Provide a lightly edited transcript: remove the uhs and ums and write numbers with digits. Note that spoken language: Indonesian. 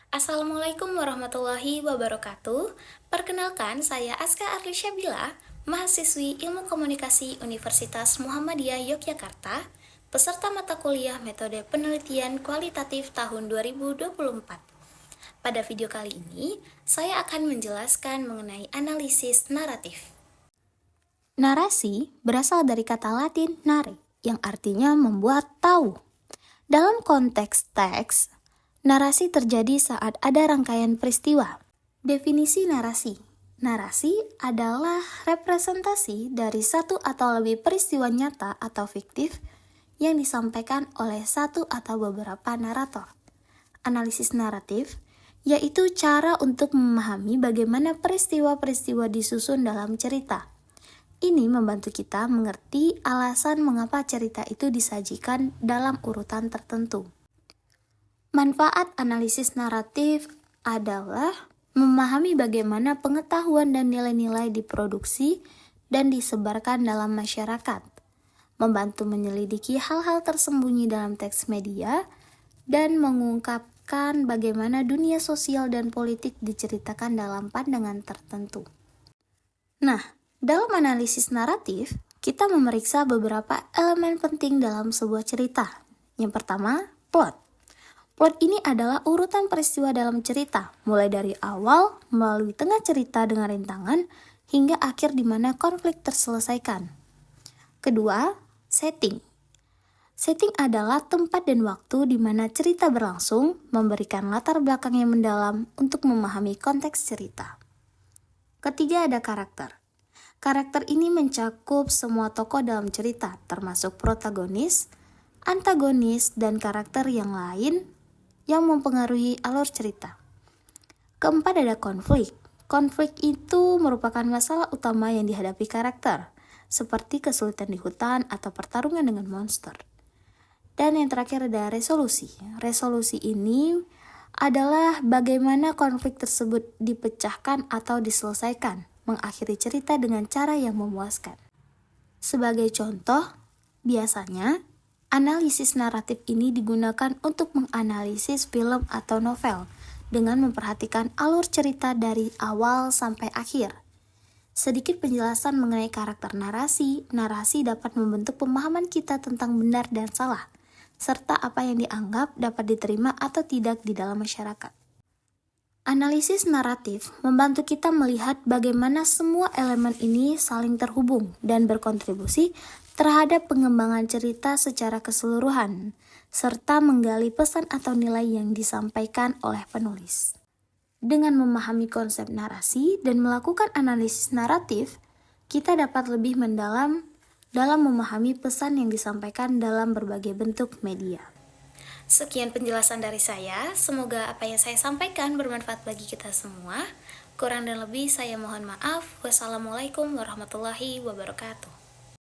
Assalamualaikum warahmatullahi wabarakatuh. Perkenalkan, saya Aska Arlisyabila, mahasiswi Ilmu Komunikasi Universitas Muhammadiyah Yogyakarta, peserta mata kuliah Metode Penelitian Kualitatif tahun 2024. Pada video kali ini, saya akan menjelaskan mengenai analisis naratif. Narasi berasal dari kata Latin nare, yang artinya membuat tahu. Dalam konteks teks, narasi terjadi saat ada rangkaian peristiwa. Definisi narasi. Narasi adalah representasi dari satu atau lebih peristiwa nyata atau fiktif yang disampaikan oleh satu atau beberapa narator. Analisis naratif yaitu cara untuk memahami bagaimana peristiwa-peristiwa disusun dalam cerita. Ini membantu kita mengerti alasan mengapa cerita itu disajikan dalam urutan tertentu. Manfaat analisis naratif adalah memahami bagaimana pengetahuan dan nilai-nilai diproduksi dan disebarkan dalam masyarakat, membantu menyelidiki hal-hal tersembunyi dalam teks media, dan mengungkapkan bagaimana dunia sosial dan politik diceritakan dalam pandangan tertentu. Nah, dalam analisis naratif, kita memeriksa beberapa elemen penting dalam sebuah cerita. Yang pertama, plot. Plot ini adalah urutan peristiwa dalam cerita, mulai dari awal, melalui tengah cerita dengan rintangan, hingga akhir di mana konflik terselesaikan. Kedua, setting. Setting adalah tempat dan waktu di mana cerita berlangsung, memberikan latar belakang yang mendalam untuk memahami konteks cerita. Ketiga, ada karakter. Karakter ini mencakup semua tokoh dalam cerita, termasuk protagonis, antagonis, dan karakter yang lain yang mempengaruhi alur cerita. Keempat, ada konflik. Konflik itu merupakan masalah utama yang dihadapi karakter, seperti kesulitan di hutan atau pertarungan dengan monster. Dan yang terakhir ada resolusi. Resolusi ini adalah bagaimana konflik tersebut dipecahkan atau diselesaikan, mengakhiri cerita dengan cara yang memuaskan. Sebagai contoh, biasanya analisis naratif ini digunakan untuk menganalisis film atau novel dengan memperhatikan alur cerita dari awal sampai akhir. Sedikit penjelasan mengenai karakter narasi. Narasi dapat membentuk pemahaman kita tentang benar dan salah, serta apa yang dianggap dapat diterima atau tidak di dalam masyarakat. Analisis naratif membantu kita melihat bagaimana semua elemen ini saling terhubung dan berkontribusi terhadap pengembangan cerita secara keseluruhan, serta menggali pesan atau nilai yang disampaikan oleh penulis. Dengan memahami konsep narasi dan melakukan analisis naratif, kita dapat lebih mendalam dalam memahami pesan yang disampaikan dalam berbagai bentuk media. Sekian penjelasan dari saya, semoga apa yang saya sampaikan bermanfaat bagi kita semua. Kurang dan lebih saya mohon maaf. Wassalamualaikum warahmatullahi wabarakatuh.